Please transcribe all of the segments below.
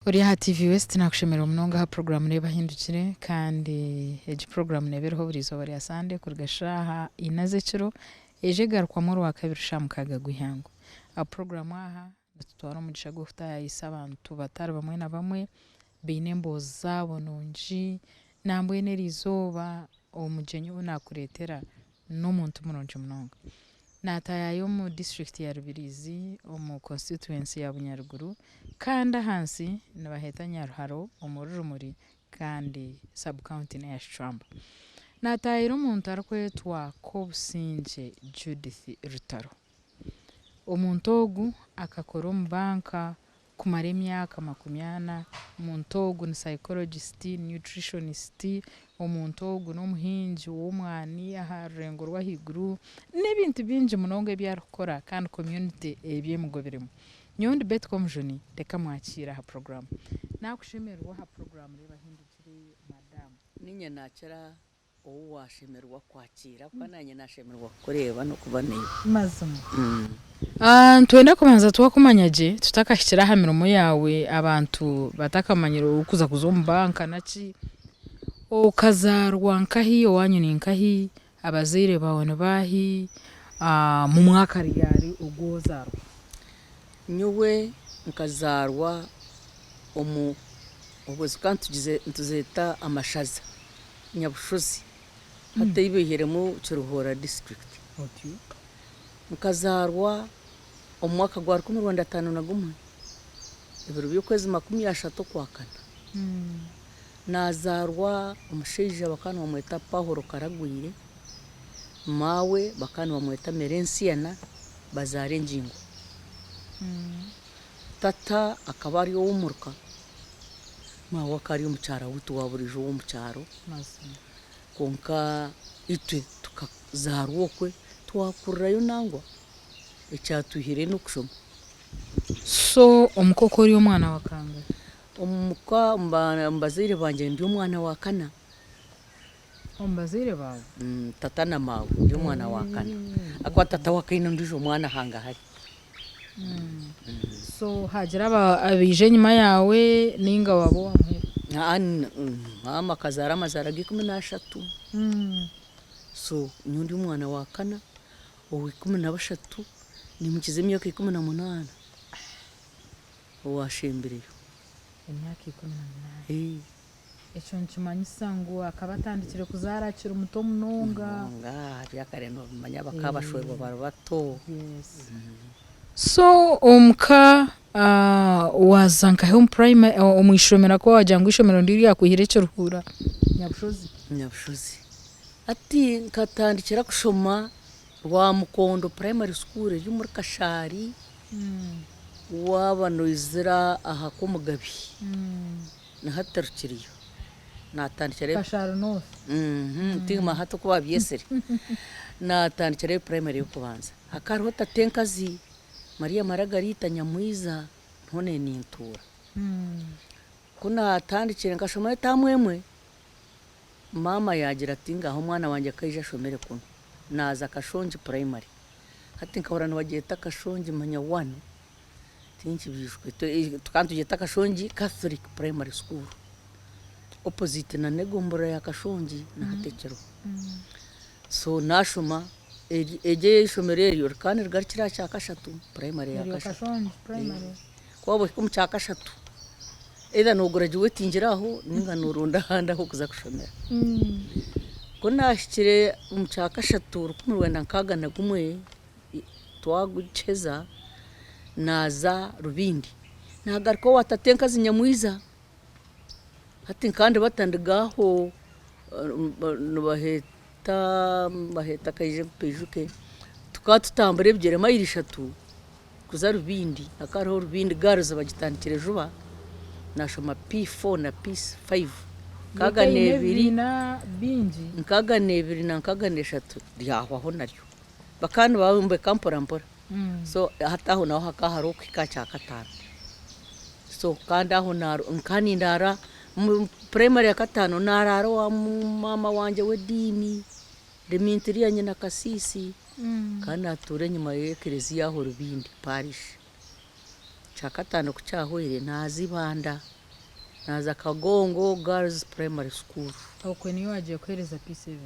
Uri ha TV West nakushimira umunonga ha program reba hindukire kandi eji program nebereho burizo bari asande kurgashaha inaze ciro eje garukwa muri wa kabiri shamukaga guhyango a program aha tutwara umugisha gufta yayisa abantu batari bamwe na bamwe binembo zabo nonji nambwe nerizoba omujenyi unakuretera n'umuntu muronje munonga natayayo mu district ya Rubirizi mu constituency ya Bunyaruguru kanda hansi nabaheta Nyaruharo umururumuri kandi sub county ya Shamba natayiro umuntu arkwetwa Kobusinje Judith Rutaro umuntu ogu akakora mu banka kumara imyaka 20 umuntu ogu ni psychologist nutritionist umuntu ogu n'umuhinji w'umwani aharengo rwahiguru n'ibintu binje munonge byarukora kandi community ebyemugobiremo nyondi betcom joni reka mwakira ha program nakushemerwa ha program reba hindukire madam ninye nakira uwo washemerwa kwakira kwananye nashemerwa kureba no kubaneye mazumu twenda kubanza twakumanyaje tutakashira ha miromo yawe abantu batakamanyiro ukuza kuzombanka naki okazarwa nkahi owanyu ninkahi abazire bawone bahi mu mwaka ryari ugozarwa nyuwe nkazarwa ubuzikantugize ntuzeta amashaza nyabushozi hata ibeheremo Kiruhura district nkazarwa umwaka gwa 2051 ibiro by'ukwezi 30 kwa kana nazarwa umusheje bakana bamweta Pahoro Karagwire mawe bakana bamweta Merensiana bazare njingo tata akabari yo umuruka mawe akari umucara wutu waburijo wo mucyaro konka itwe tukazarwokwe twakurayo nangwa icyatuhire no kushoma so umukokori y'umwana wakanga umuka mbazire banje ndi umwana wa kana ombazire bawe tata na mawe ndi umwana wa kana akwa tata wa kino ndijo umwana hanga hari so hagira abije nyuma yawe ninga wabo wamwe mama kazara mazara g13 so nyundi umwana wa kana owe 13 ni mukize imyaka 18 washimbireyo imyaka 18 echo nchimanyisa ngo akabatandikire kuzarakira umuto munonga byakareno manya bakabashwebo bato so wazanka he primary umwishomera ko wajyango ishomero ndiri yakuhire Kiruhura nyabushozi ati nkatandikira kushoma rwa Mukondo primary school yo muri Kashari wabanoizira aha kumugabi na hatarukiriyo natandikira Kashari no tima hato kuba byeseri natandikira primary yo kubanza akariho tatenkazi Maria Margarita Nyamwiza ntone nintura kuna atandikire ngashoma tamwemwe mama yagira ati ngaho mwana wanje kayija shomere kuno naza Kashonji primary hati nkahorana bageta Kashonji manya 1 tinki bishwe tukantugeta Kashonji Catholic primary school opposite na Negombora ya Kashonji na hatekero so nashoma eje shomereri kandi rgarikira cya kashatu primary ya Kashonji primary kwabo kumcha kashatu eda no graduate ngiraho ninga nurunda handa ho kuza kushomera kuna shikire umcha kashatu rukumurwenda nkaga na gumwe twagucheza naza Rubindi nagariko watatenka zinyamwiza hati kandi batandigaho baheta kayije pejuke tukatutambare byere mayiri 3 kuza Rubindi akariho Rubindi garuza bagitandikire juba nashoma P4 na P5 kaga nebiri na binji nkaga nebiri na nkaga neshatu ryahwaho naryo bakana bawumbe kampora so hataho naho hakaharo kwikacha katano so kandi aho naro nkani ndara primary ya katano nararo wa mama wanje wedini demintiri ya nyina kasisi kana ture nyuma y'ekereziya ho Rubindi parish cha katano kucyahoire nazibanda naza Kagongo Girls Primary School okwe niyo wagiye kwereza P7.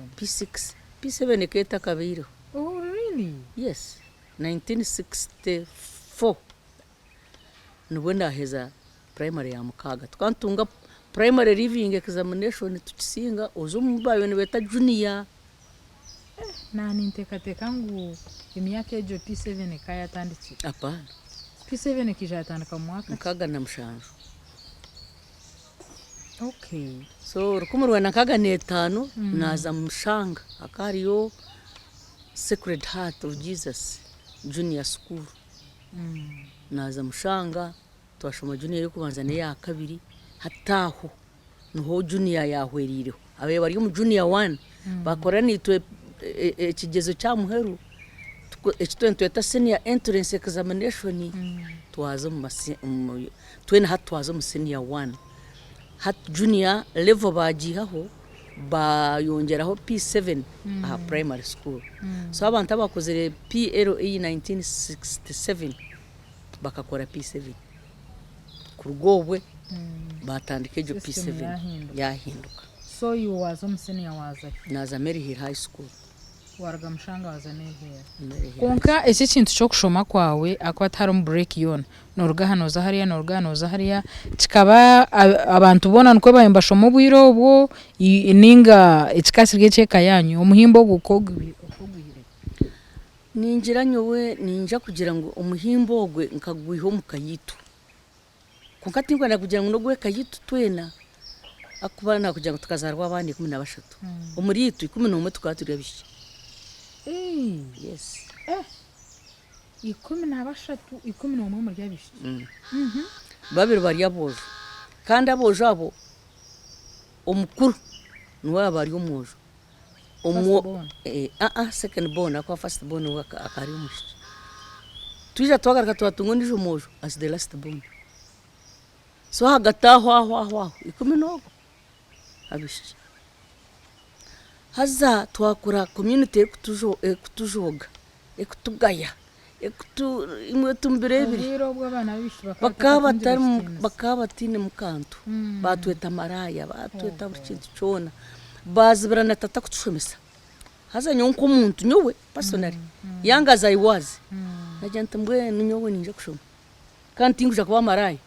P7 keta kabiiro. Oh really? Yes, 1964 nibwo ndaheza primary ya Mukaga twantunga primary leaving examination tukisinga ozo mubayo ni beta junior. Nani ntekateka ngu emyaka ejo P7 kaya tandiki? Apana, P7 kijatandika mu mwaka Mukaga na Mushanju. Okay. So rukumurwa na Kaga n'etaano naza Mushanga akariyo Sacred Heart of Jesus Junior School. Naza Mushanga twashoma junior yo kubanza ne ya kabiri hataho niho junior yahweririho abaye bari mu junior 1 bakoranitwe ekigezo cya muheru ekitwentweta senior entrance examination twaza mu twena hatwaza mu senior 1 hat junior level bagihaho bayongeraho P7 aha primary school. So abantu abakozere PLE 1967 bakakora P7 kurugobwe batandika ejo P7 yahinduka. So you was senior waza naza Mary Hill High School waraga Mushanga waza nehe konka ese kintu cyo kushoma kwawe akwatara mu break yona noruga hano za hariya kikaba abantu bona nko bayimba shomo bwiro obwo ninga ekikasirye cyeka yanyu umuhimbo gukogwire ninjira nyowe ninja kugira ngo umuhimbo ogwe nkagwiho mu kayitu konka tingwa na kugira ngo no gwe kayitu twena akubana kugira ngo tukazarwa abandi 13 umuritu 11 tukaturiya bishye. Yes. 13 11 mu ryabishye. Babiri bari abojo kandi abojo abo omukuru niwe bari omojo second born akwa first born akari umushi tuja twagaruka twatungo ndijo mojo as the last born. So hagataho 11 abishye haza twakura community kutujoga ekutugaya imwe tumbere bibiri bakabatine mukantu batweta maraya batweta bukintu cyona bazibirana tata kutushomesa haza nyonko umuntu nyowe personally yangaza I was najanta mbwe nyowe ninje kushoma kandi nguja kuba maraya.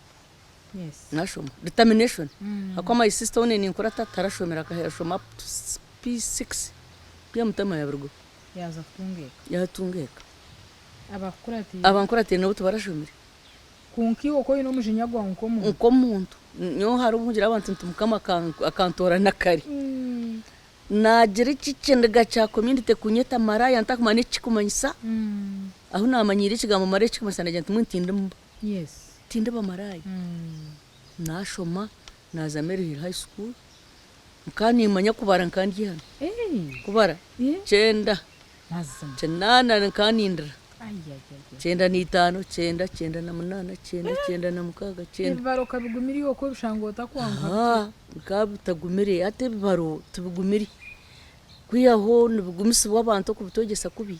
Yes, nashoma determination akwa my sister one ni nkora tatarashomera kaheshoma P6 pia mutama ya burgo yaza yatungeka abakurati no tubarashomera kunki uko ino mujinya gwa nko muntu nyo hari umugira abantu ntumukama akantora nakari nagira ikicendaga cya community kunyeta maraya ntakumane kikumanyisa aho namanyira ikigambo mare kikumanyisa nagenda mutinda. Yes, tinda bamaraya nashoma naza Mary Hill High School mukani manya kubara nkandi hano kubara 9 9 nkanindira 9 ni 5 9 na 8 9 na mukaga 9 baro kabigumiri uko bishangota kwanga kabitagumire ate baro tubigumiri kuyaho nibigumisi w'abantu ko bitogesa kubi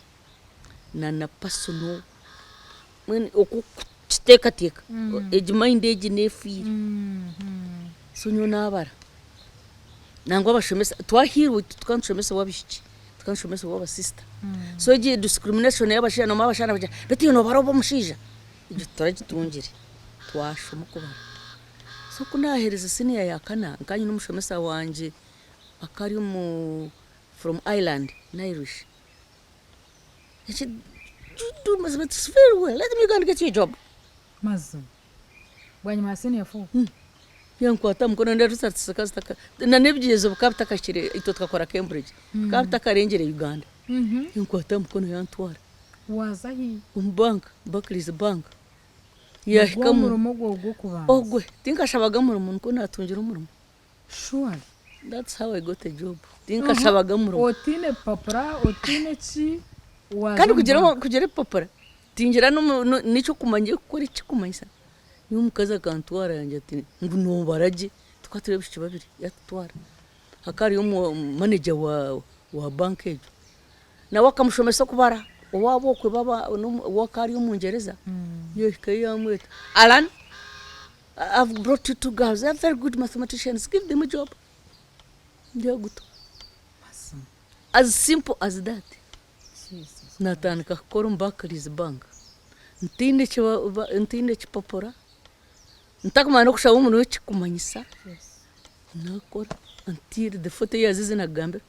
na personal when okuteka ejiminde ejinefi sunyo nabara nangwa bashomesa twahirwe tukanshomesa wabishiki tukanshomesa waba sister. So je discrimination y'abashana no mabashana baje beti no barobo mushija ibyo turagitungire twashoma kubara. So kunahereza senior yakana nkanye n'umushomesa wanje akari mu from Ireland Irish you do must very well, let me go and get you a job mazu bwanyuma senior fu yankwata mukono ndarutsa tsakastaka na nebyezo bukabtakashire ito twakora Cambridge kabtakarengere Uganda yankwata mukono yantwara wazahi bank Barclays bank yahikamu gwo kubanza ogwe tinkashabaga mu ko natungira umurimo. Sure, that's how I got a job. Tinkashabaga mu otine papra otine chi kandi kugera papara tingira no nico kumanye gukora iki kumanyisa niyo mukaza kantwara yanje ati ngo no baraje tukatire bishiki babiri yatwara hakari yo manager wa bank ejo na wakamushomesa kubara wabo kwe baba wakari yo mungereza yo ikaye yamweta Alan I've brought you 2 girls, they're very good mathematicians, give them a job. Ndio guto. As simple as that. Natandika kukora Barclays Bank. Ntine kipapura. Ntakumana okushaba umuntu wekikumanyisa. Nakora until the 40 years zinagambira.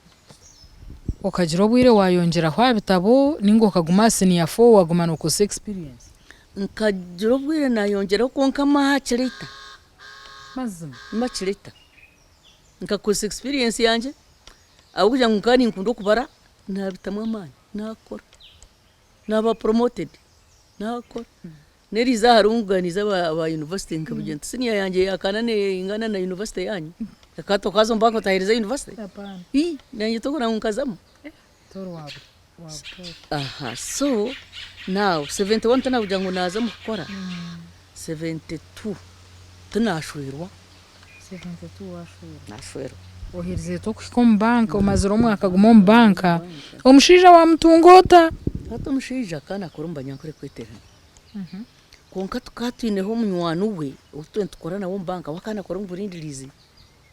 Okagira obwire wayongera kwa bitabo ningo okaguma senior 4 wagumana uko experience. Nkagira obwire nayongera konka mahakirita. Mazima. Machirita. Nkakosa experience yanje. Akuja ngukani nkundo kubara nabitamwe amani nakora. Naba promoted. Nakora. Neriza harunganiza aba university nkabugenda senior yanje yakanane ingana na university yanyu. Akato kazo mbako tahiriza university. Hapana. Nanye tokora nkazamo. Toro wabo. Aha, so now 71 tana bujango naza mukora. 72 tunashwirwa. 72 washwirwa. Nashwirwa. Ohirize to kukom banka umazira umwaka guma mu banka. Omushija wa mtungota. Hato mushija kana kurumba nyankore kweterana. Konka tukatwineho munywanu we utwentukorana wo banka wakana kora ngurindirizi.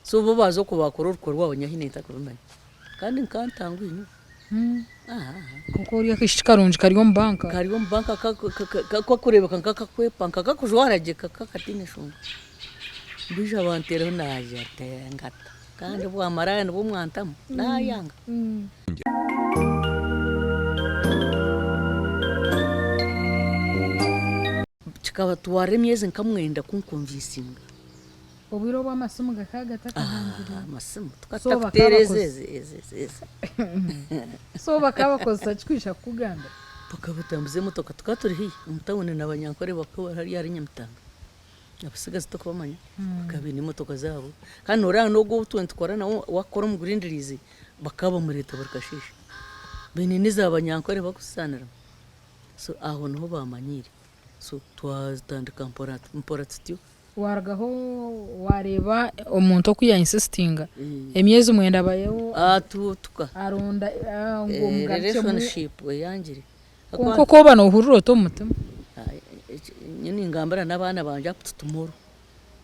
So bo bazo ko bakora urukorwa abanyahine ntakurumanya. Kandi nkantangwa inyu. Kuko uriya kishikarunji kariyo mu banka. Kariyo mu banka kakureba kankakakwepa kakakujwaraje kakatine shunga. Bija bantera naje ngata. Kandi bwa maraya no mwantamu nayanga. Chikaba tuware myezi nkamwenda kunkonvisinga. Obwiro bw'amasimu gakaga takahangira. Amasimu tukatakutereze. So bakabakoza kikwisha kuganda. Bakabutambuze motoka tukaturi hi umutabone nabanyankore bakaba hari ari Nyamutanga. Abasigaze tukabamanya bakabina imotoka zabo kandi ora no go 20 na wakora mu grindirizi bakaba muri leta barkashisha benini zabanyankore bakusanira so aho no bamanyire so twazitandika mpora waragaho wareba umuntu okuya insistinga emyezi mwenda bayeho tuka aronda ngo mugace relationship yangire kuko bano uhururo to mutima nyine ngambara n'abana banje tutumuru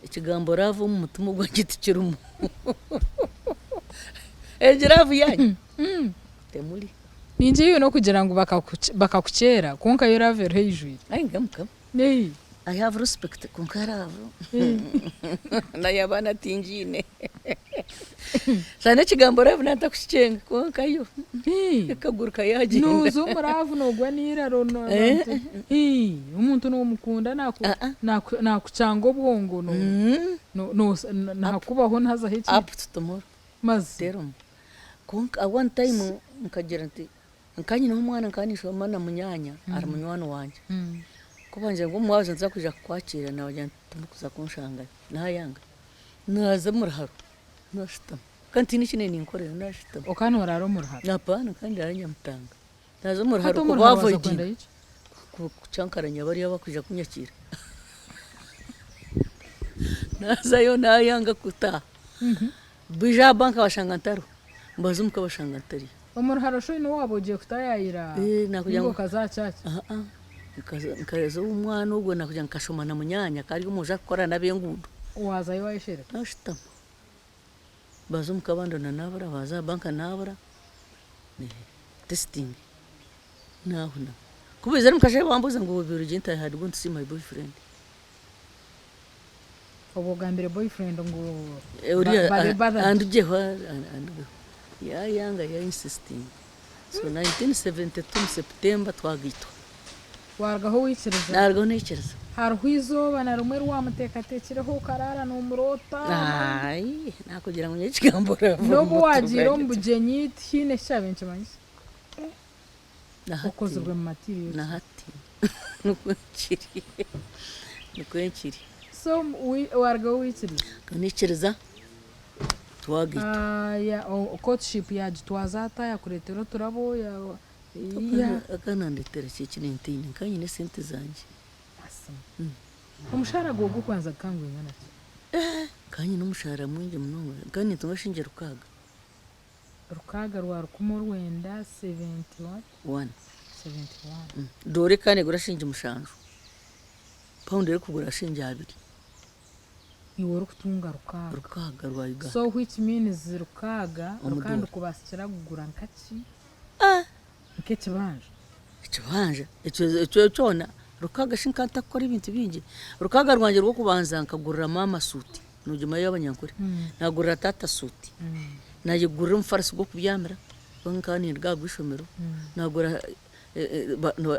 ikigambo ravu mu mutima gwa giti kirumu ejiravu yanyu temuri ninje no kugira ngo bakakucera konka yo rave hejuru ngamuka nei I have respect kunkaravu na yabana tinjine sana kigambo ravu natakucyenga konka yo kaguruka yaje nuzo muravu no gwanira rono umuntu no mukunda nakucanga obwongo no nakubaho ntaza hiki up tomorrow mazero konka one time nkagira nti nkanyi no mwana nkanisho mana munyanya ari munywano wanje kubanje ngo mwaje nza kuja kwakira nawe tumukuza kunshanga nayanga naza muraharo nashita kandi nishine ninkorera nashita okana wararo muraharo napana kandi ari Nyamutanga naza muraharo kubavoidi kucyankaranya bari bakuja kunyakira naza yo nayanga kuta bija banka bashangantaro mbazumuka bashangantari omuraharo sho ino wabogiye kutayayira nakugira ngo kazacaca nkazo umwana ubwo nakugira nkashomana munyanya kari umuja gukora nabengundo waza yishira nashita bazumuka bandona nabara baza banka nabara testing naho kubiza mukashe bambuza ngo bibiri genta had want to see my boyfriend obo gambire boyfriend ngo and jewa ya yanga ya insisting so 1972 September twagitwa waragaho wikiriza nargo nikiriza hariho izuba na rumwe rwamutekatekireho karara n'umurota ai nakugira ngo nyikigambo ravu no wagira umbugenyi hine shabenje manyise ukozwe mu material nahati nukwekiri so waragaho wikiriza nikiriza twagitwa ya courtship yagitwazata yakuretero turabo ya akanandetera cy'ikinentine kanyine sente zanje umushara go gukwanza kangwe ngana kanye n'umushara mwinje munonga kandi tungashinje rukaga rwa rukumo rwenda 71 dore kane gurashinje umushanju pound ere kugura shinje abiri iwe uri kutunga rukaga rwayiga so which means rukaga rukanda kubasikira kugura nkaki nk'ekibanja icyo cyona rukaga shinkanta akora ibintu bingi rukaga rwanjye rwo kubanza nkagurira mama suti nujuma y'abanyankuri nagurira tata suti nayigurira umfarasi bwo kubyamira bankani rwagwishomero nagura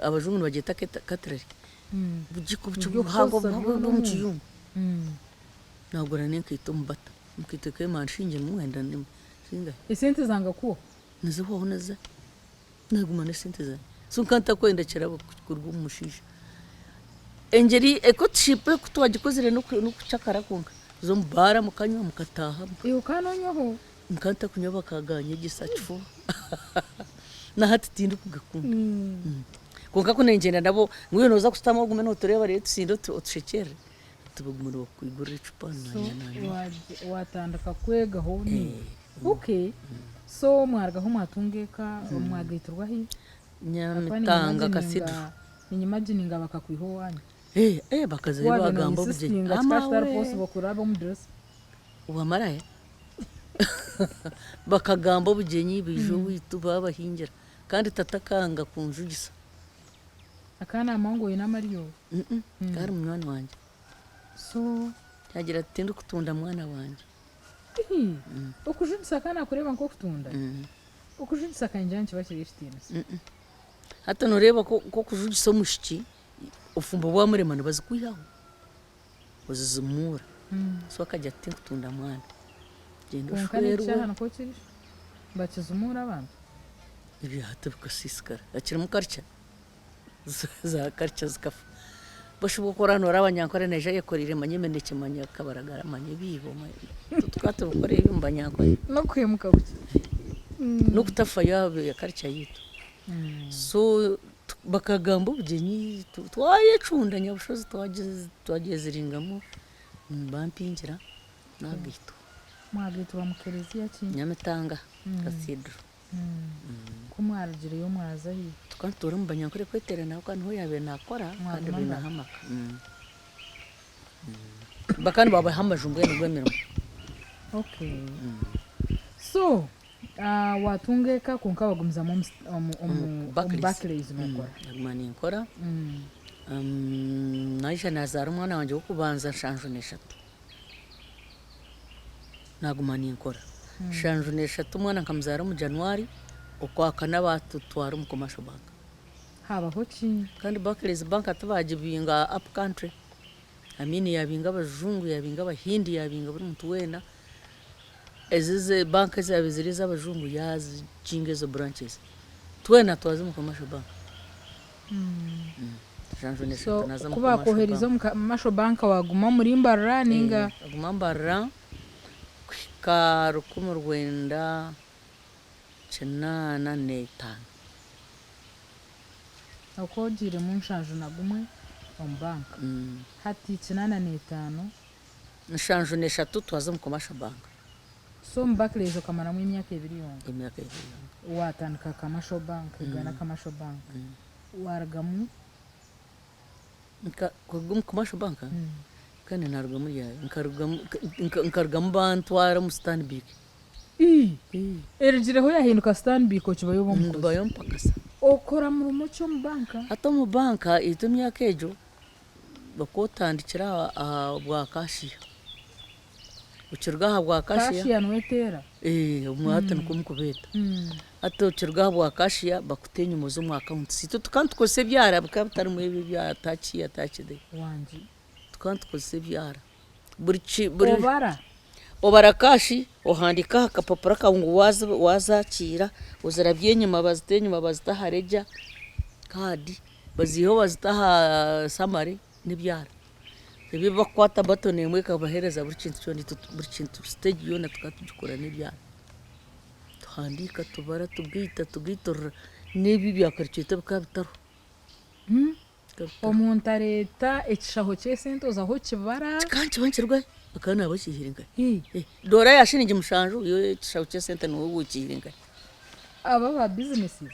abajungu bagita katrari bugiko buhango bwo mu kiyungu nagura nenkito mbata mukiteke manshinje mwenda singa isente zanga ko niziho naza nagumana sente za so nkanta kwenda kirabo kurwa umushisha engeri ekotship kutwagikozire no kucakara kunga zo mbara mukanywa mukataha iyo kanonyoho nkanta kunyoba kaganye gisachifu na hati tindi kugakunda kunga kunengenda nabo ngwiyo noza kustama gume no tureba rero tusindo tushekere tubugumuro kwigurira icupa nanya watandaka kwega ho ni okay so mwarga ho mwatungeka mwagayiturwa hi nyamitanga kasidu imagininga bakakwiho wanyu bakaza bagamba buje ama possible kuraba mu dress ubamaraye bakagamba bujenyi bijo witu babahingira kandi tatakanga kunjugisa akana amango ina mariyo kari munwana wanje so yagira ati kutunda mwana wanje ukujugisa kana kureba nko kutunda ukujugisa kanjanje bakiri fitina hata noreba ko kujugisa mushiki ufumba bwa muremano bazikuyaho bazizumura so akajya ati kutunda mwana gendo shweru hano ko kiri bakizumura abantu ibi hata bikasiskara akiri mu karcha za karcha zikafa bashubo korano arabanyankore neje yekorire manyemeneke manya kabaragara manye bibo tukate bukore ibimbanyankore no kwemuka buki no kutafa yabe ya karcha yitu so bakagamba ubugenyi twayecundanya bushozi twageziringamo bampingira nagito mwagito bamukerezi yaki nyamitanga kasidro kumwarugire yo mwaza hi tukantura mbanyankore kweterana kandi ho yabe nakora kandi binahamaka bakani baba hamajumbe n'gwemero okay so watungeka kunka bagumza mu Barclays nokora nagumani nkora naisha nazara umwana wanje wo kubanza shanjo neshatu nagumani nkora shanjo neshatu umwana nkamuzara mu January okwakana batutwara mu commercial bank haba hoki kandi Barclays bank atabajibinga up country amini yabinga abajungu yabinga abahindi yabinga buri muntu wena ezize banka zabiziri z'abajungu yazi cingezo branches twena twazi mu commercial bank so kuba koherizo mu commercial bank waguma muri mbarra ninga aguma mbarra ka rukumu rwenda chenana netano akogire mu nshanjo nagumwe mu bank hati chenana netano nshanjo neshatu twazi mu commercial bank so Barclays kamara mu imyaka 2 yongo imyaka 2 watandika commercial bank gana commercial bank waragamu kugum commercial bank kandi narugamu yayo nkarugamu bantwara mu Stanbic eregireho yahinduka Stanbic ko kibayo bo mu bayo mpakasa okora mu mucyo mu banka ato mu banka ito myaka ejo bakotandikira bwa kashiya ukirwaha bwa kashiya nwetera umwata nukumukubeta ato ukirwaha bwa kashiya bakutenya umuzo mu account sito tukantukose byara bukabutari mu ibi byatakiye atakide wanje tukantukose byara buri obara kashi ohandika akapapura kangu wazakira uzara byenyuma bazitenyuma bazitahareja kadi baziho bazitaha samari nibyara ibi bakwata batone mwe kabahereza buri kintu stage yona tukatujukura nibyara tuhandika tubara tubwitora nibi byakaricete bukabitaro omuntu areta ekishaho cyesente aho kibara kanci bankirwe akana abashihiringa dora yashinije mushanju yo ekishaho cyesente no wukihiringa aba ba businesses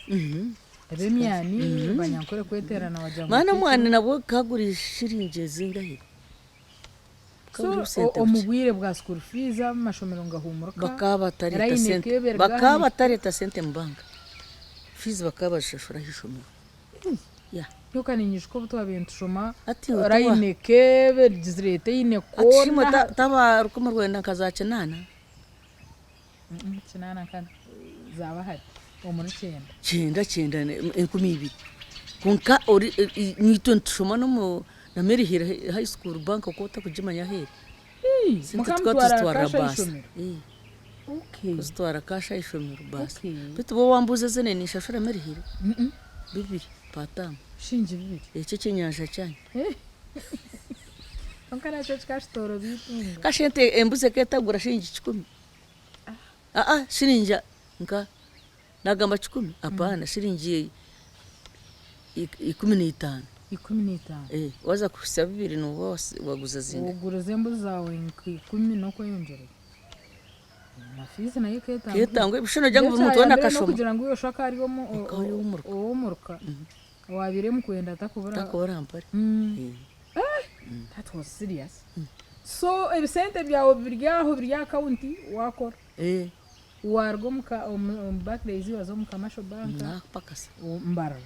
ebemyani banyankore kweterana wajya mana mwana nabo kagurisha shirinje zingahe kaburi sente omugwire bwa school fees amashomero ngahumuruka bakaba tareta Raine sente Keber bakaba tareta sente mu banka fees bakaba shashura hishomero ya yokaninyishwa ubutwa bintu shoma ati Raine Keber gizrete ine atishimo kona taba rukumu rwenda kazacenana kinana kana zaba hari omuri cyenda 12 kunka ori nito ntushoma no mu na Merihira high school bank ko takujimanya here mukamutwara basi okay kuzitwara kasha ishomero basi Okay. bitu bo wambuze zene ni shashura Merihira bibiri patamu shinji bibiri icyo kinyanja cyane onkana cyo kastoro bitunga kashente embuze ketagura shinji 10 shirinja nka nagamba 10 apana shirinji 15 waza kusaba bibiri no bose waguza zine ugura zembu zawe 10 no kwiyongera mafizi nayo ketangwe bishino jangu umuntu wana kashoma kugira ngo yoshaka ari wo muruka wabire mu kwenda takubura mpari that was serious so ebisente byawe birya account wakora wargo backdays wazo mu kamasho bank pakasa mbara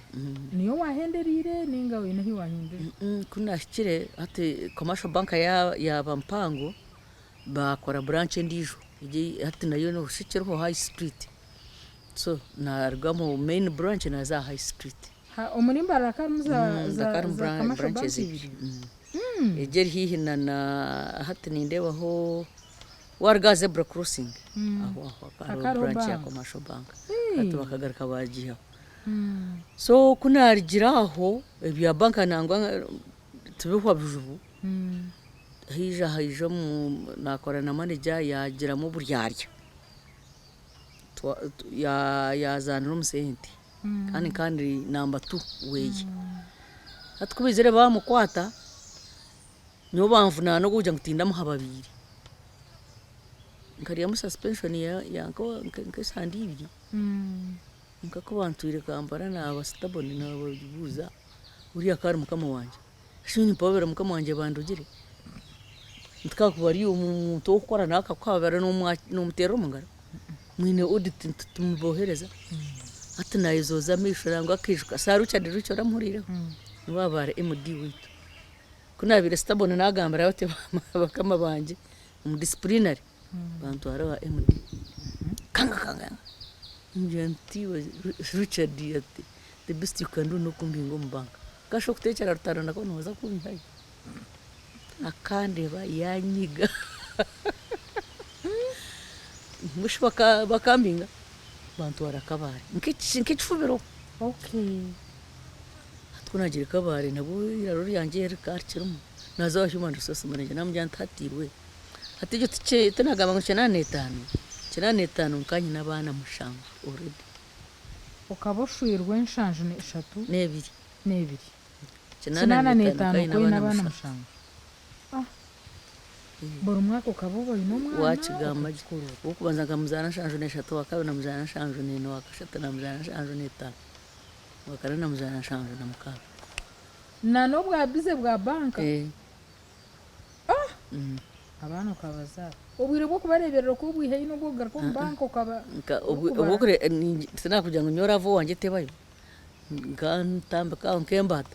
niyo wahenderire ninga wina hi wahendere kuna shikire ati commercial bank ya bampango bakora branch ndijo ije ati nayo no shikirho high street so nargamo main branch na za high street omurimbara kamuza za branches ije hihi na hati nindebaho warga zebra crossing aho branch ya commercial bank ati bakagaruka bagiha so kuna arigiraho ebya banka nangwa tubihwa bijubu hija mu nakora na manager yagira mu buryarya yazanira umusente kandi namba 2 weye atukubizere bamukwata niyo bamvuna no kujya ngutinda mu hababiri nkariya mu suspension yanko nkesandi ibiri nkako bantuire kambara na abastabone na ababuza uriya kari mukama wanje shini pabera mukama wanje bandugire ntkakubari umuntu wo gukora naka kwabera no mutero mungara mwine audit tumubohereza ati nayizoza mishurangwa akishuka saruca ndirucyo ramurireho nibabare MD witu kunabire stabone nagambara bate bakama banje mu disciplinary bantu arawa MD kanga njanti wa Richard ati the best you can do no kumbingo mbanka gasho kutekera rutaro nako noza kumhaye akande bayanyiga mushbaka bakambinga bantu barakabare nkicufubiro okay atkunagira kabare nabo iraro ryanjye rikarkirumo naza human resource manager namujyantatirwe atijyo tice tunagamba ngo 95 nkanye nabana mushanga already ukaboshwirwe nshanju ne 3 n'ebiri 95 ko nabana mushanga boro mwaka ukabobo ino mwana wachigama ukubanza ngamuzana nshanju ne 3 wakabona namuzana nshanju ne 1 wakashata namuzana nshanju ne 5 wakana namuzana nshanju na mukaba na no bwa bize bwa banka abana kabaza ubwire bwo kubareberera ko bwihe ino bwo garko banka ukaba ubukure sinakugira ngo nyora vo wanje tebayo ngantamba ka nkembata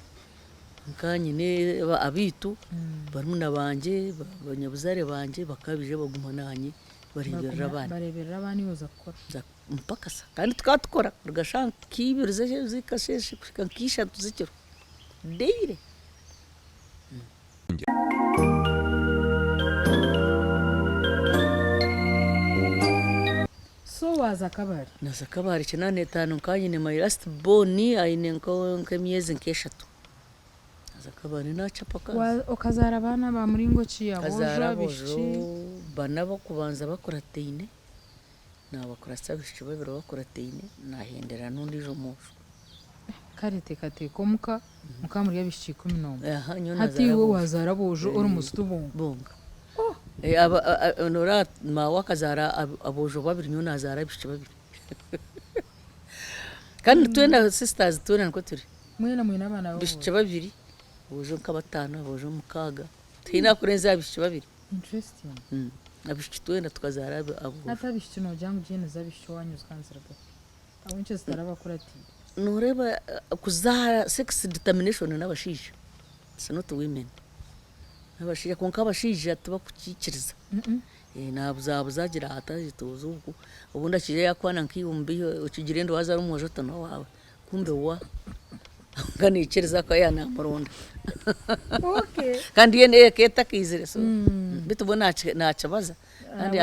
nkanyine abitu barumuna banje banyabuzare banje bakabije bagumananye bareberera abana yoza gukora mpaka sa kandi twatukora rugashanka kibirize zikasheshe kankisha tuzikiro deire so waza kabari naza kabari 95 nkanyine my last born aine nk'emyezi nk'eshatu naza kabari nachapaka ukazara abana ba muringo ciya bojo bana bakubanza bakora teine nabakora sabishi babiro bakora teine nahendera nundi jo musho karete kateko muka muri yabishi 10 hati wo wazara bojo uri musitubonga aba nora ma wakazara abojo babiri nyo nazara bishi babiri kandi twenda sisters twenda ko turi mwena abana bishi babiri bojo nkabatano bojo mukaga tina kurenza bishi babiri Interesting. abishiki twenda tukazara abo Atabishiki nogira ngo ugende zabishiki wanyuze ukanziraga. Abonye zitarabakora ati. nureba kuzara sex determination n'abashije it's not women n'abashije konka abashije tuba kukikiriza ntabwo zagira atazituza ubwo ubundi akije yakwana nkiyumbi ukigire ndo wazara umujoto no wawe kumbe wa nganikereza ko yanamuronda kandi yene keta kizire so bitubona nacabaza kandi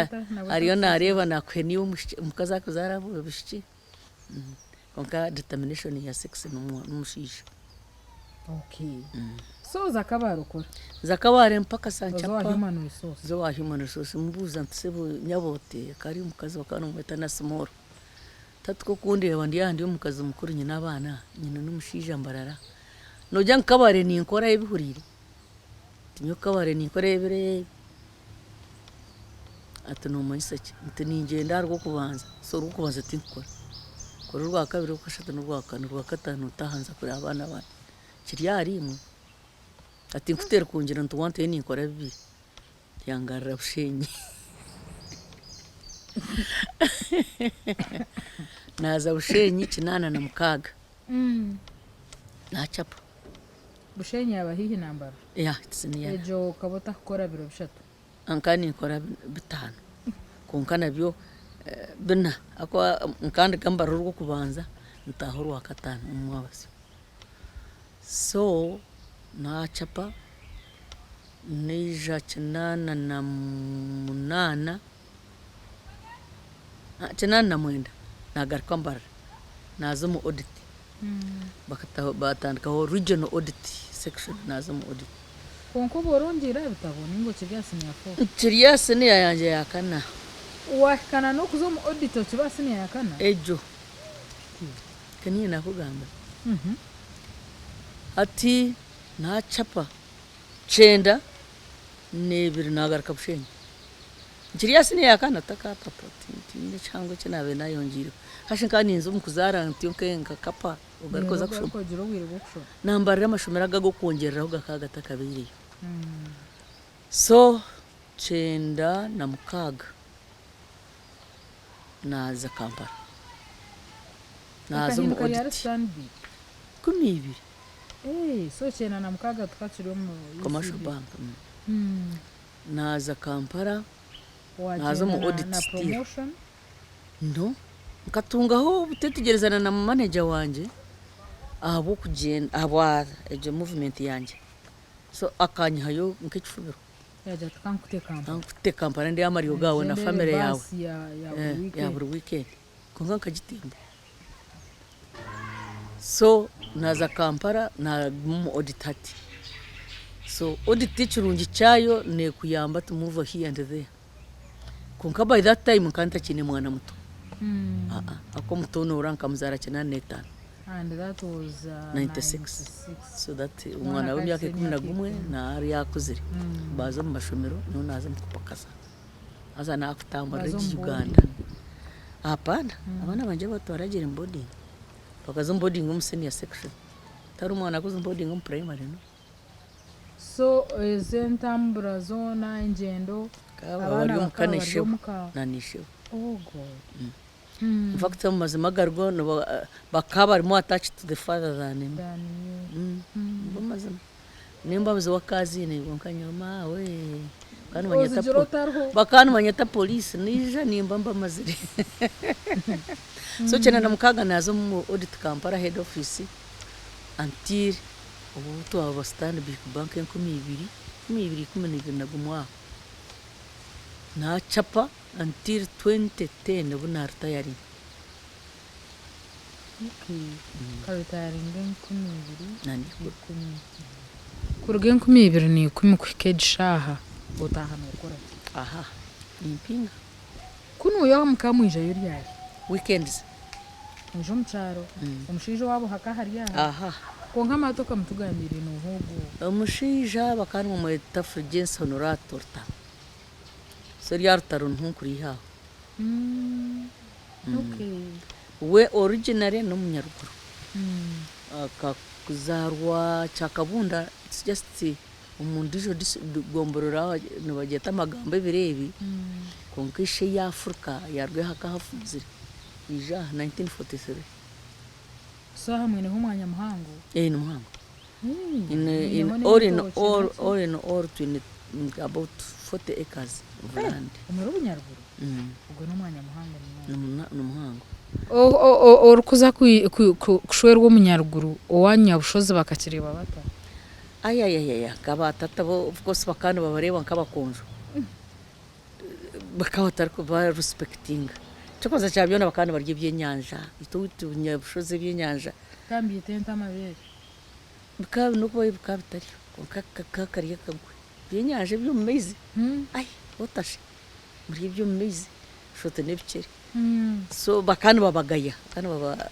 ariyo nareba nakwe niyo mukaza kuzara bishiki konka determination ya sex n'umushisha. Okay. So zakabara ukora zakabare mpaka sanchapa zo wa human resource mbuza ntsebu nyabote kari mukazi wakana umweta na small tatko kundi yabandi yandi umukazi mukuru nyina abana nyina n'umushija mbarara nojya nkabare ni nkora ibihurire tinyo kabare ni nkora ibire atano mwiseke ntiningenda rwo kubanza so rwo kubanza tinkora kora rwa kabiri rwo kashata n'urwa kane rwa gatanu tahanza kuri abana bane kiriyari imwe ati mfutera kungira ntuwante ni nkora bibiri yangarira bushenyi naza bushenyi kinana na mukaga nachapa bushenyi yabahihi nambara ya tsiniya ejo kabota kora biro bishatu ankani nkora bitanu konkana byo bina akwa nkandi kambara rwo kubanza ntahoro wa katanu umwabasi so nachapa nija kinana na munana kinana na mwenda nagaruka mbara nazo mu audit batandikaho regional audit section nazo mu audit konko borongira bitabona ngo kibyasi ni yafo kiriyasi ni yanje yakana wakana no kuzo mu audit kibasi ni yakana ejo kaniye nakugamba ati nachapa chenda nebiri nagaruka bushenyi kiriyasi ni yakana takata poti ni chango kinabe nayongiro hashinkani inzu mukuzara ntiyoke nkakapa ugarikoza kushoma nambarira amashomera gago kongereraho gakaga takabiriyo so chenda na mukaga naza Kampala nazo mu audit 12 so chenda na mukaga tukachiriyo mu commercial bank naza Kampala nazo mu audit na promotion no nkatungaho butetegerezana na manager wanje abo kugenda aba ejo movement yanje so akanyayo nk'ikifubiro yaje tukankute Kampala ndi amariyo gawe na family yawe ya buri weekend konga kagitimba so naza Kampala na mu audit ati so audit kirungi cyayo ne kuyamba to move here and there konka by that time kanta kine mwana muto ako mutono uranka muzara kina netana and that was 96 so that umwana w'imyaka 11 na ari yakuzire baza mu mashomero no naza mukupakaza aza nakutamba regi Uganda hapana abana banje batwaragira boarding bakaza boarding mu senior section tari umwana kuza boarding mu primary no so zentambura zona ingendo abana bakanishe nanishe oh god in fact mazima gargo bakaba more attached to the father than him bamazima nimba bazo wakazi ne gonkanyoma we kandi manyata police nija nimba mbamazire so cyane na mukaga nazo mu audit Kampala head office until ubu to aba stand big bank 2012 nagumwa na chapa until 2010 buna retiring retiring nani kurugen 2012 ni kumukikegishaha utaha nokora aha impinga kuno yo mukamwija yuri weekends ujo mcharo umushije wabo hakahariya aha konka matoka mutugambire no hogo umushija bakani mu mweta Fulgence Honoratorta so yartaro ntunkuri ha okay we originally no munyaruguru akakuzarwa chakabunda it's just omundu ijo gomborora nibageta amagambo ebireebi konka ishe ya Afrika yarwe hakahafuzire ija 1943 so hamwe niho umwanya muhango ni muhango all in all about 40 acres of land umuro bunyaruguru ubwo no mwanya muhango ni muhango orukuza kushwerwa umunyaruguru owanyabushozi bakakireba bata ayayaya kabatata bo of course bakana babareba nkabakonjo bakawatara kuba respecting cyokoza cyabyona bakana barye byenyanja itutu nyabushozi byenyanja kambi tenta amabere bikabi no kuba bikabitari kakariye kagwe byenyanja byo mumezi ay otashe muri byo mumezi shote nebikere so bakana babagaya bakana baba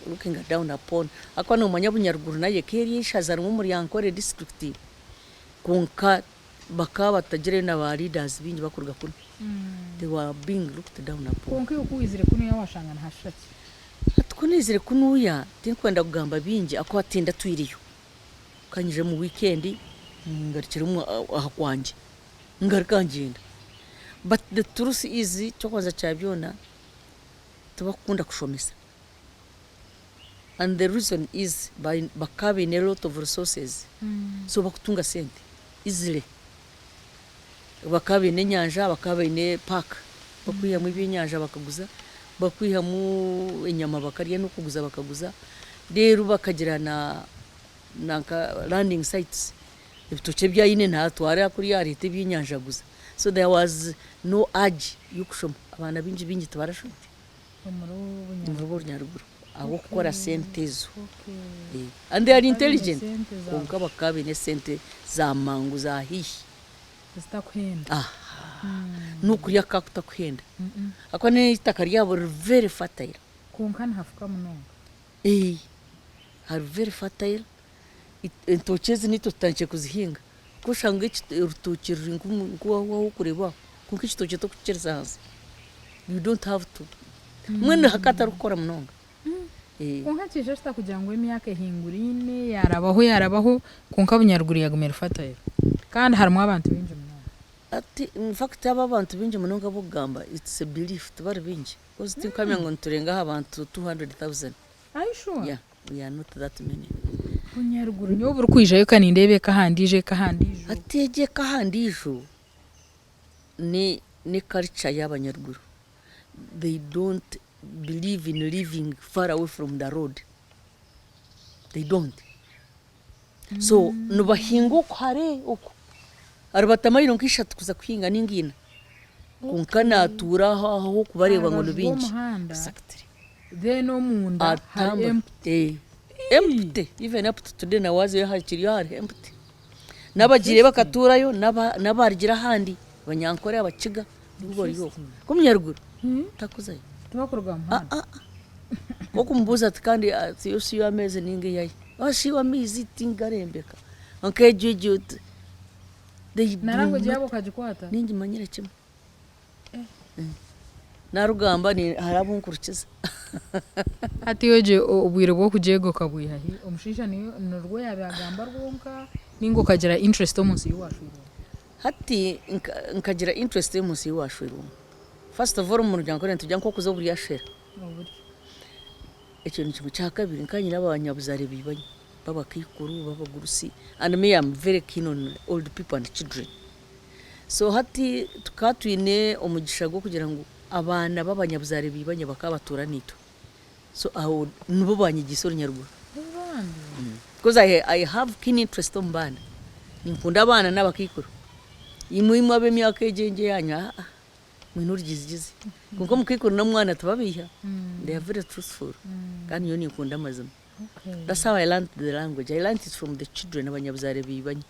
looking down upon akwana umanya bunyaruguru naye keri ishazara mu muri yankore district konka bakaba tagire na ba leaders bingi bakurga kuno they were being looked down upon konka yo kuwizire kuno yawashanga ntashaki atkunizire kunuya tinkwenda kugamba bingi ako atinda twiriyo kanyije mu weekend ngarikira mu ahakwanje ngarikangenda but the truth is cyokoza cyabyona tubakunda kushomesa and the reason is by having a lot of resources so bakutunga sente easily bakabine nyanja bakabine park bakwiha mu byenyanja bakaguza bakwiha mu inyama bakariya no kuguza bakaguza rero bakagira na landing sites ibitoke byayine nta twara kuri ya leta byenyanja guza so there was no urge yukushoma abana bingi tubarashomye umuro bunyaruguru abo gukora sente zo and they are intelligent konka bakabine sente za mangu za hihi zitakwenda nukuriya kakutakwenda akone itaka ryabo very fertile konka ntafuka munonga are very fertile intokezi nito tanche kuzihinga kushanga urutoki ruringo kureba konka ikitoke to kukereza hanze you don't have to mwene hakata rukora munonga konka kishashita kugira ngo imyaka ihingurine yarabaho konka bunyaruguru yagumera fatire kandi harimo abantu bingi munonga ati in fact aba bantu bingi munonga bugamba it's a belief tubari bingi because tinkamya ngo nturenga abantu 200,000 are you sure yeah we are not that many bunyaruguru nyo buri kwijayo kanindebe kahandije atege kahandijo ni culture y'abanyaruguru they don't believe in living far away from the road they don't so nubahingo kware uko arabatamayiro nkishatu kuza kuhinga ningina kunkana atura aho kubareba ngo nubingi exactly then omunda empty even up to today na wazi hakiri hari empty nabagire bakaturayo nabargira handi banyankore abaciga ubwo kumyaruguru takuzayo tubakorwa mpana okumbuza ati kandi yo si ameze ninge yayi shi wamizi tingarembeka ankejeje narango jabo kajikwata ningi manyire kimwe narugamba ni harabunkurukiza ati yoje ubwire bwo kujego kabwihahi omushisha ni nurwo yabagamba rwonka ningo kagira interest omunsi yiwashwiro hati nkagira interest omunsi yiwashwiro first of all mu ryango rento janko kuzo buri yashera ikintu cya kabiri nkanyira abanyabuzare bibanye babakikuru babagurusi and me am very keen on old people and children so hati tukatwine umugisha go kugira ngo abana babanyabuzare bibanye bakabatura nito so aho nubo banyigisoro nyaruguru because I have keen interest on bana ninkunda abana n'abakikuru imwe abe myaka ejenje yanya mwinurigizigize kuko mukikuru na mwana tubabiha they are very truthful kandi yo nikunda amazima that's how I learned the language. I learned it from the children abanyabuzare bibanye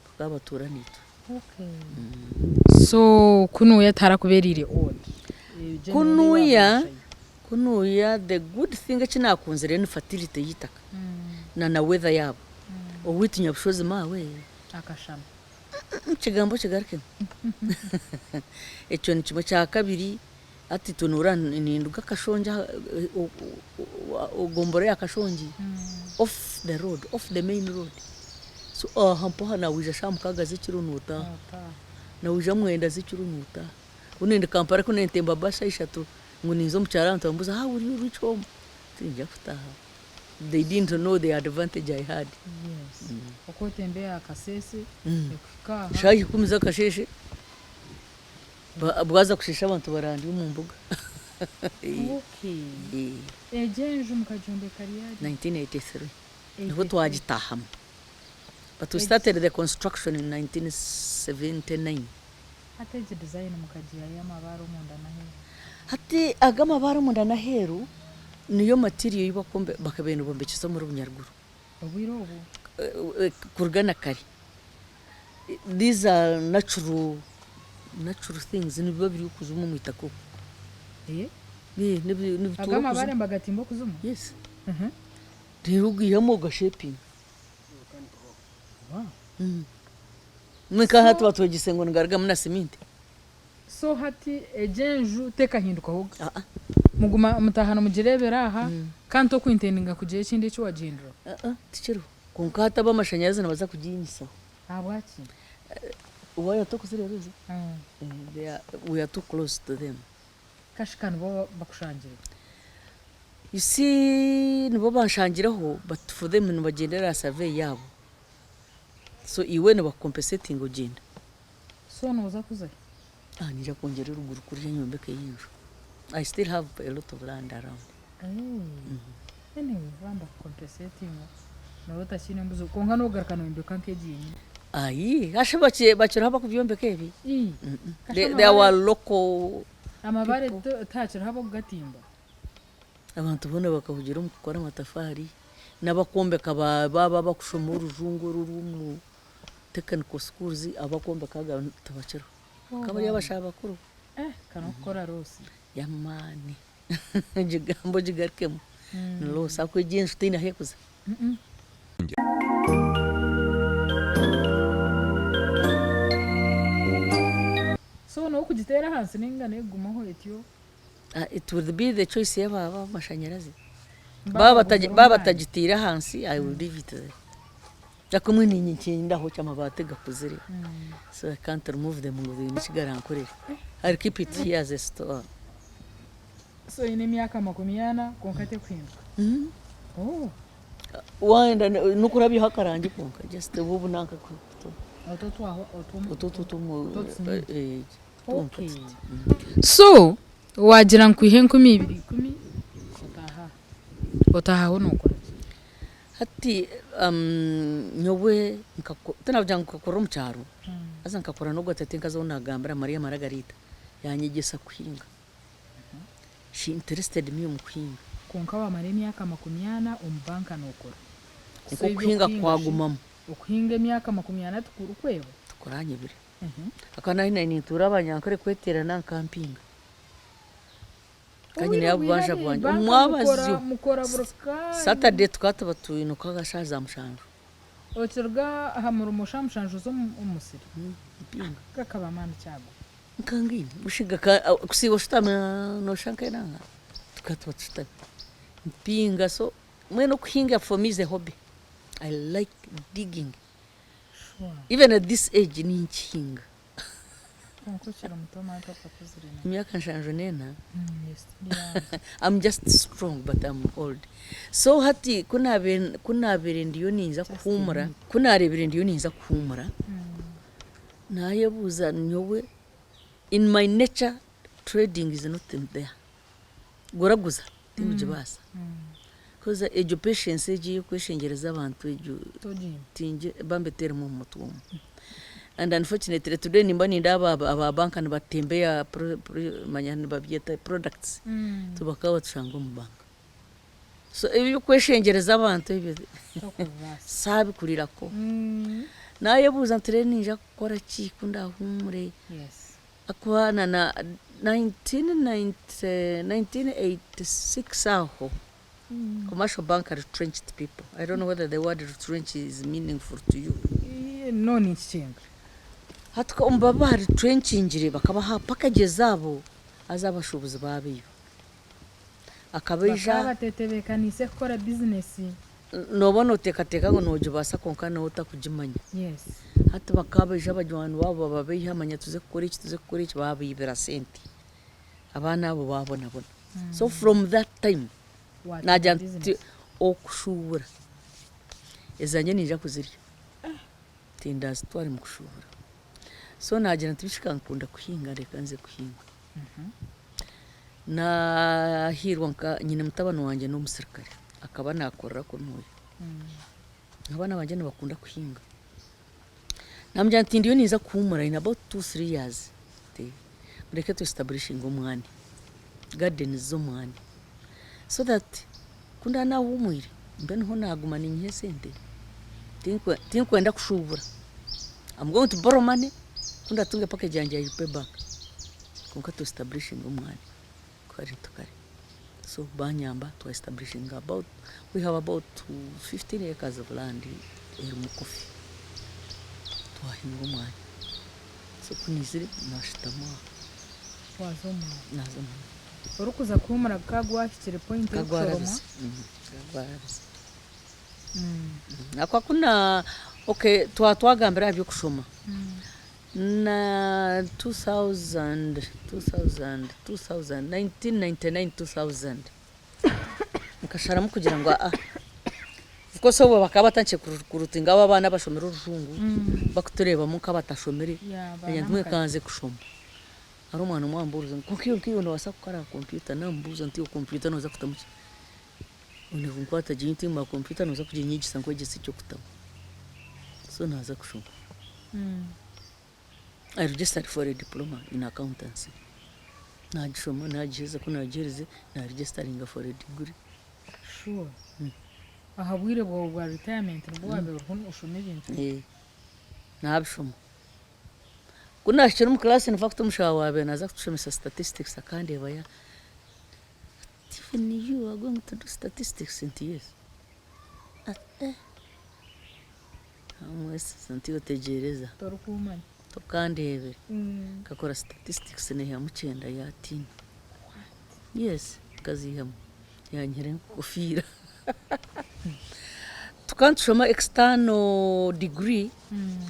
bakabatura nito so kunuya tarakuberire old kunuya the good thing kinakunze rero fertility yitaka na weather yabo owitinya bushozi mawe akashama kigambo kigarike echo ni kimwe cya kabiri ati tunura ninduka kashonja ogombore yakashonji off the main road so aha mpoha nawija shamukaga zikirunuta nawija mwenda zikirunuta unende Kampala kunentemba basha ishatu ngo ninzo mucyarantu bambuza how will you reach home tinja kutaha. They didn't know the advantage I had. Yes. Uko tembea Kasese ukikaha shayi kumiza kasheshe bwaza kushisha abantu barandi mu mbuga. Okay. Ejenju mukajombe kariyari 1983 niho twagitahamo, but we started the construction in 1979. Hateje design mukagira y'amabaro munda na heru hati agamabaro munda na heru niyo material yibakombe bakabenda bombe kiso muri Bunyaruguru obuirobo kurgana kari. These are natural things nibiba biri kuzumu mu itako. Ni agamabare mbagatimbo kuzumu. Yes. Rero giyamo ga shaping. Wow. Mweka hatu batogise ngo ngarga muna cement. So hati ejenju teka hinduka hoga muguma mutahana mugirebera aha kanto kwintendinga kugiye kindi cyo wagindro tikiro kunkata bamashanyarazi nabaza kuginyisa abwaki waya to kuzireruza we are too close to them. Kashikana bo bakushangira you see nibo banshangiraho, but for them nibagendera survey yabo, so iwe ne bakompensating ugenda so noza kuza nija kongera uruguru kuri nyombeke y'inju. I still have a lot of land around. Anyway, vamba compensating na wata shine mbuzo konga no garakano imbe kankeji yenye ashabache bachira haba kubyombeke ebi they were local amabare tachira haba kugatimba abantu bone bakavugira mu gukora amatafari n'abakombeka baba bakushoma urujungu rurumu technical schools abakombeka tabachira kabari yabashaba bakuru kanokora rosi yamani jigambo jigarkemo no sakwe jinsu tina hekuza so no kugitera hansi ningane gumaho etyo it would be the choice yaba mashanyarazi baba tajitira hansi I will leave it there. Yakumwe ni nyinkinda ho cyamabate gakuzire so I can't remove them ngo nishigara nkorera. I'll keep it here as a store. So ine myaka 80 konkate kwimba wanda nukurabi hakarangi konka just ubu nanka ko okay. So wagira nkwihe 10 otaha onokora hati nyowe tanavuga nkakora mu cyaro aza nkakora no gwatetenka zo nagambira Maria Maragarita yanyigisa kuhinga. She interested me mu kuhinga konka wa mare myaka 80 umbanka nokora so kuhinga kwagumamo ukuhinga myaka 80 tukuru kwebo tukoranye bire akana ine turabanyankore kweterana camping kanyine yabwanja bwanje umwabazi mukora burka Saturday tukataba tuinuka gashaza mushanje otirga hamuru mushamshanje zo umusiri kakaba mani cyago nkangini mushiga kusiba shutama no shankainanga tukataba tushita mpinga. So mweno kuhinga for me is a hobby. I like digging. Sure. Even at this age ni nchinga konkuchira mutoma papa kuzirina myaka nshanje nena. Yes. I'm just strong but I'm old. So hati kunabere ndiyo ninza kuhumura kunarebere ndiyo ninza kuhumura naye buza nyowe in my nature trading is not in there goraguza tuje basa because education seji kweshengereza abantu ejo tinje bambetera mu mutumo. And unfortunately today nimbani ndaba aba banka nibatembea manyani babyeta products tubakawa tushanga mu banka. So ibyo kweshengereza abantu ibyo sabi kurirako naye buza ntirenija gukora kikunda humure. Yes. Akwana na 1986 aho commercial bank retrenched people. I don't know whether the word retrench is meaningful to you. No ni chinga hatuka umbaba retrenchingire bakabaha package zabo azabashubuzi babiyo akabeja batetebeka nise kora business nobona oteekateka ngu noogibasa konka nawe otakugimanya yes hati bakabaija abajwani baabo babaihamanya tuze kukora iki babaibira sente abaana abo babonabona so from that time nagira nti okushuubura ezanye ninja kuzirya tindazitwara mu kushuubura so nagira nti bishika nkunda kuhinga reka nze kuhinga nahirwa nyine mutabani wanjye n'omusirikare akaba nakorera kunuya abana banjye nibakunda kuhinga namujya nti ndiyo niza kuhumura in about 2-3 years mureke tu establishing omwani garden z'omwani so that kunda nahumwire mbe niho naguma ninyihe sente tinkwenda kushuubura I'm going to borrow money kunda tunge package yanjye ya pay back konka tu establishing omwani kare tukare so banyamba to establishing we have about 15 acres of land eri mukofi twahinga omwani so kunizire nashitama wazoma nazoma urukuza kuhumura kagwahikire point yo kusoroma nakwa kuna okay twagambira byo kushoma na 1999 nkasharamu kugira ngo kuko so bakaba batangiye kurutinga aba bana bashomera urujungu bakuturebamo ko batashomere yandwe kanze kushoma ari umwana mwamburuza kuko iyo wasa gukora computer nambuza nti computer noza kutamuki une vunkwata jinti ma computer noza kujinyigisa ngo gese cyo kutama so naza kushoma I registered for a diploma in accountancy. Najishoma najiheza ko nagereze na registering for a degree. Sure. Ahabwire bwa retirement bwo wabe ushome ibintu. Nabishoma. Kuna shira mu class in fact umushawa wabe naza kushomesa statistics akandi baya. Even you are going to do statistics in years. Amwese santiyo tegereza. Torukumana. Tukandebe kakora statistics ne ya mucenda ya tin yes kazi yamu yanyere kufira tukantushoma external degree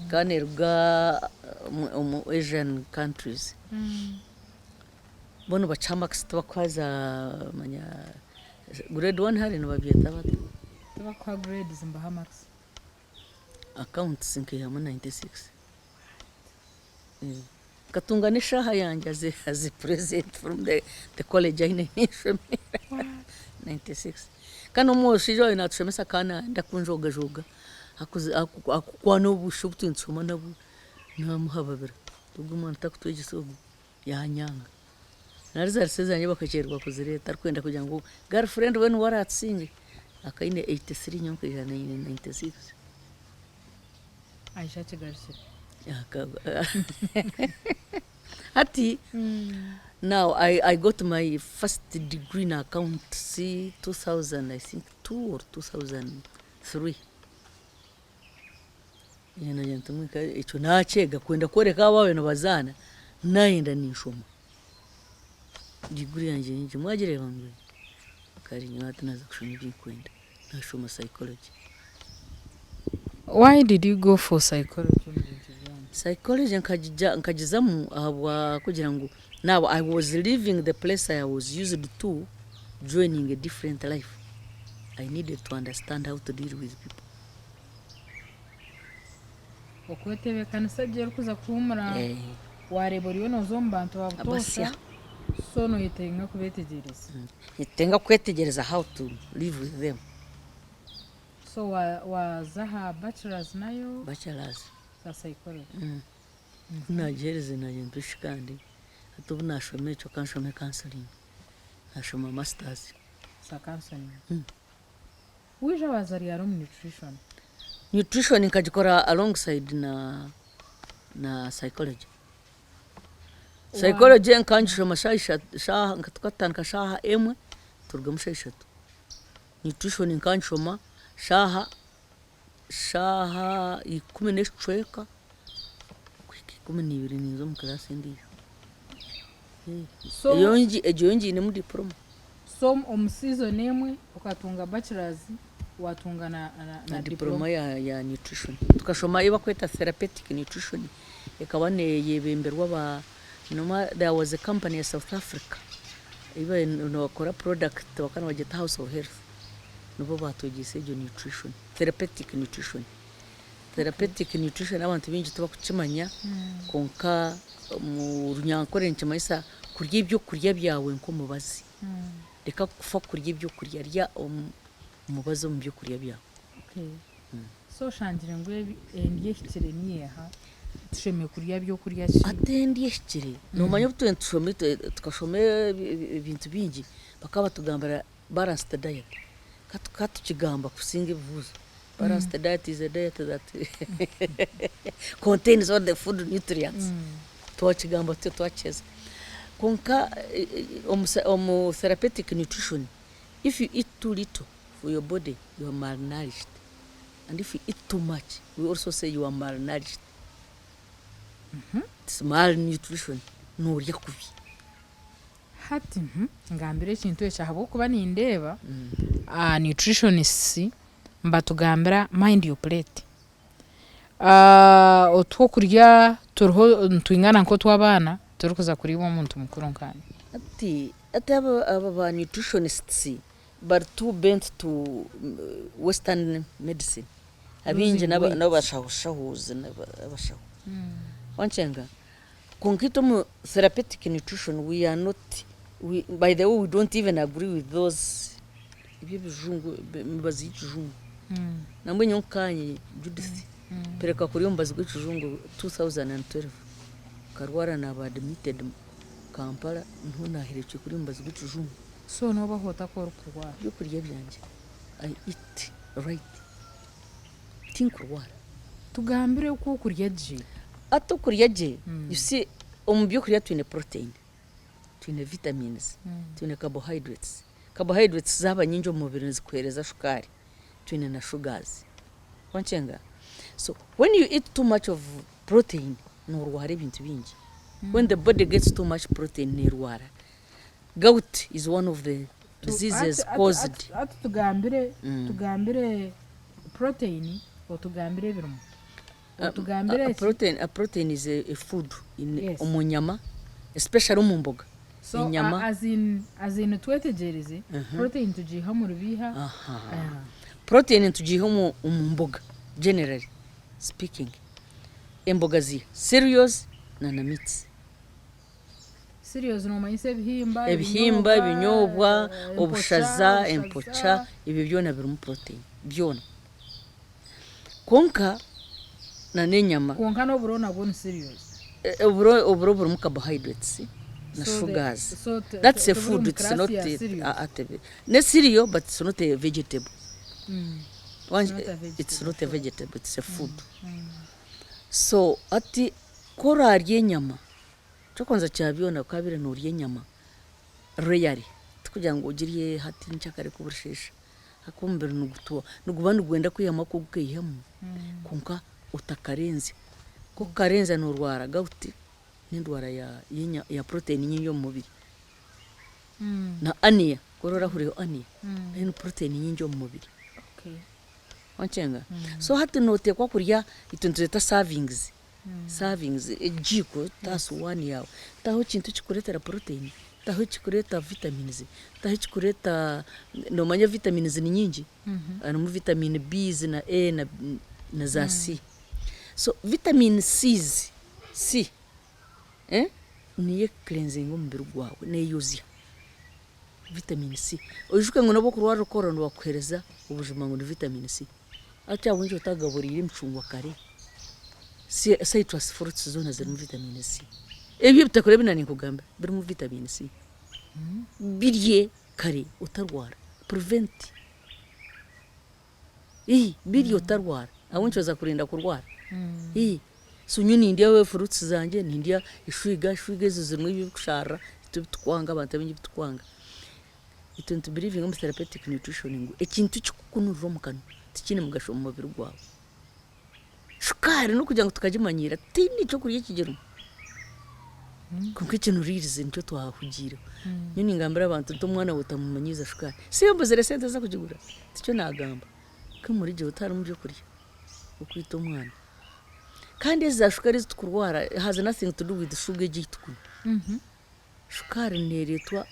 kanerga mu Asian countries bono bachama bakwaza manya grade 1 hari no babyeta bato bakwa grades mbahamax accounts nke ya 96 katunga ni shaha yanjye as present from the college in 96 kano moshijo inatushemesa kana ndakunjoga akukwana ubushubutu nsoma nabu namuhababira tuguma ntakutwegisogo yanyanga nariza risezanye bakacerwa kuzireta kwenda kugira ngo girlfriend when waratsinge akaine 83 nyonko ya 96 Aisha Chigarsi Ati now I got my first degree in accountancy 2000 I think 2 or 2003 yana jantumika ico nachega kwenda koreka abawe no bazana naenda nishoma degree yanje nje mwagire bangwe kari nyata naza kushoma ibikwenda nashoma psychology. Why did you go for psychology? Psychology nkajizamu abwa kugira ngo now I was leaving the place I was used to, joining a different life. I needed to understand how to deal with people. Okwetebe kanisa je kuza kuhumura wareboriyo nozo mbantu babutosha so no yitenga kubetegereza yitenga kwetegereza how to live with them. So wazaha bachelor's nayo bachelor's za psychology nagereze naje ndushikandi atubu nashome cyo kanshome counseling nashoma masters sa counseling wija wazari ya nutrition nkajikora alongside na psychology. Psychology nkanjishoma shaha ngatukatana shaha emwe turga musheshatu. Nutrition nkanjishoma shaha 12 12 nizo mu class ndi. So yonji ni mu diploma. So season emwe ukatunga bachelor's watunga na diploma ya nutrition tukashoma iba kweta therapeutic nutrition ikaba yebemberwa ba noma there was a company in South Africa iba no bakora product bakana bageta House of Health nubo batugise jo nutrition therapeutic nutrition abantu bingi tuba kukimanya konka mu runyankore nkimayisa kurya ibyo kurya byawe nko mubazi reka kufa kurya ibyo kurya rya umubazo mu byo kurya byawe so shangira ngo ndiye kitire niyeha tusheme kurya byo kurya ki atendiye kitire no manya butwe tukashome ibintu bingi bakaba tugambara balanced diet katukigamba kusinga ivuzo. Balanced diet is a diet that contains all the food nutrients. Twakigamba twacheza konka therapeutic nutrition. If you eat too little for your body, you are malnourished, and if you eat too much, we also say you are malnourished. It's malnutrition. Nurya kubi hati ngambire kintu ekyahabo kuba nindeba nutritionist mbatugambira mind your plate otwo kurya turho ntwingana nko twabana turukuza kuri bo muntu mukuru nkani ati aba nutritionists but too bent to western medicine abinje nabashahushahuze nabashahu wanchenga concrete mu therapeutic nutrition we are not by the way we don't even agree with those ibyo bijungu mbazi kijungu namwe nyonkanye Judith pereka kuri mbazi kijungu 2012 karwara na admitted Kampala ntunahereke kuri mbazi kijungu so no bahota ko kurwara yo kurya byanje I eat right think kurwara tugambire uko kurya je ato kurya je you see umubyo kurya twine protein twine vitamins twine carbohydrates zaba nyinjo mu mubiri zikwereza shukari twine na sugars wanchenga so when you eat too much of protein nurwara ibintu bingi when the body gets too much protein nirwara gout is one of the diseases caused tugambire protein o tugambire birumu a protein is a food in umunyama especially umumboga so inyama as in twetegereze protein tujiha mu rubiha protein tujiha mu umumboga generally speaking emboga zi cereals na meats cereals no mayise ibihimba ibinyobwa ubushaza empocha ibi byona biri mu protein byona konka na nenyama konka no buro nabone cereals uburo buri mu carbohydrates na sugars that's a food it's not a cereal but it's not a vegetable it's not a vegetable it's a food so ati korarye nyama cyokonza cyabyona kabire nuriye nyama rarely tukugira ngo ugiriye hati ncyakare kuburishisha akumbere nugutuwa nugubandi gwenda kwiyama ko gukeyemo konka utakarenze ko karenza nurwara gauti n'indwara ya protein nyinyo mu mubiri na ania korora huriho ania ni protein nyinyo mu mubiri wanchenga so hati note kwa kurya itunzeta servings ejiko tasu wani yawe taho kintu kikuretera protein taho kikureta vitamins taho kikureta no manya vitamins ni nyingi mu vitamin B na A na za C so vitamin C niye cleansing umubiri gwawe ne yuzi vitamin C ojuke ngo nabo kurwara ukora ndo bakwereza ubujuma ngo ni vitamin C acha bunje utagaburira imcungwa kare citrus fruits zona ziri vitamin C ebyo bitakore binani kugamba biri mu vitamin C birye kare utarwara prevent birye utarwara awunchoza kurinda kurwara sunyuni ndia we fruits zanje nindia ishwiga zizimwe ibikushara tukwanga abantu bingi tukwanga ituntu believing mu therapeutic nutrition ngo ekintu kikukunurira mu kanwa tikine mugasho mu mubiri gwawe shukari no kugira ngo tukajimanyira tini cyo kuriye kigero kuko ikintu ririze nicyo twahugira nyine ngambira abantu to mwana wutamumanyiza shukari siyo mbuzere sente za kujigura ticyo nagamba ko muri gihe utari mu byo kurya ukwita umwana kandi za shukari zitukurwara has nothing to do with sugar gitukuna shukari neretwa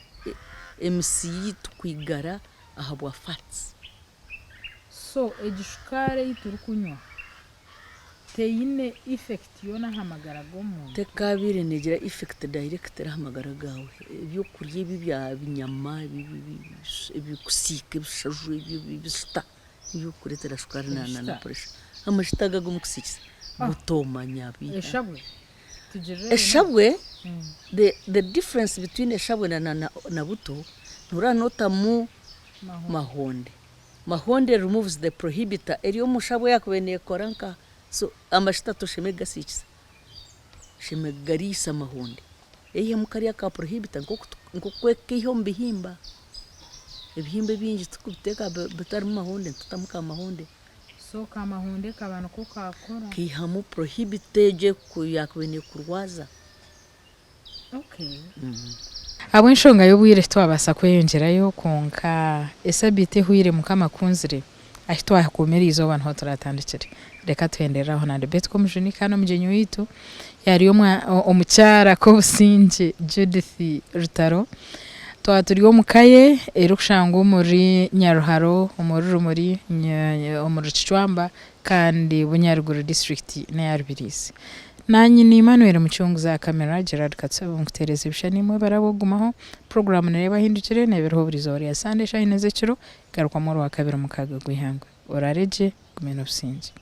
MCI tukwigara ahabwa fats so igishukare yituru kunywa teyine effect yona hamagara gomuntu tekabire negira effect direct rahamagara gawe ibyo kurya ibi bya binyama ibikusike bishaju ibista iyo kuretera shukari na pressure amashitaga gumukusikisa gutoma nyabi eshabwe the difference between eshabwe na buto nuranota mu mahonde removes the prohibitor eriyo mushabwe yakubene koranka so amashita to shemega sikisa shemegarisa mahonde eye mukariya ka prohibitor ngo kwekeho mbihimba ibihimbe bingi tukubiteka batari mu mahonde tutamuka mahonde so kamahonde kabana ko kakora kihamu prohibited yakubene kurwaza okay abo inshonga yo bwire twabasa kweyongerayo konka esabite huire mukamakunzire ahitwa hakomera izo bantu hoturatandikire reka twenderaho na debate komjuni kana mugenyo witu yari omucyara ko businje Judith Rutaro twaturiyo mukaye erukshango muri Nyaruharo umururumuri Kicwamba kandi Bunyaruguru district na Yarbirisi nanyi ni Emmanuel Mucyungu za kamera Gerard Katsabo ngutereza ibishani mwe barabogumaho program nareba hindukire nebereho burizo ya Sunday shine zekiro garuka muri wa kabiri mukaga guhangwa orareje kumeno businje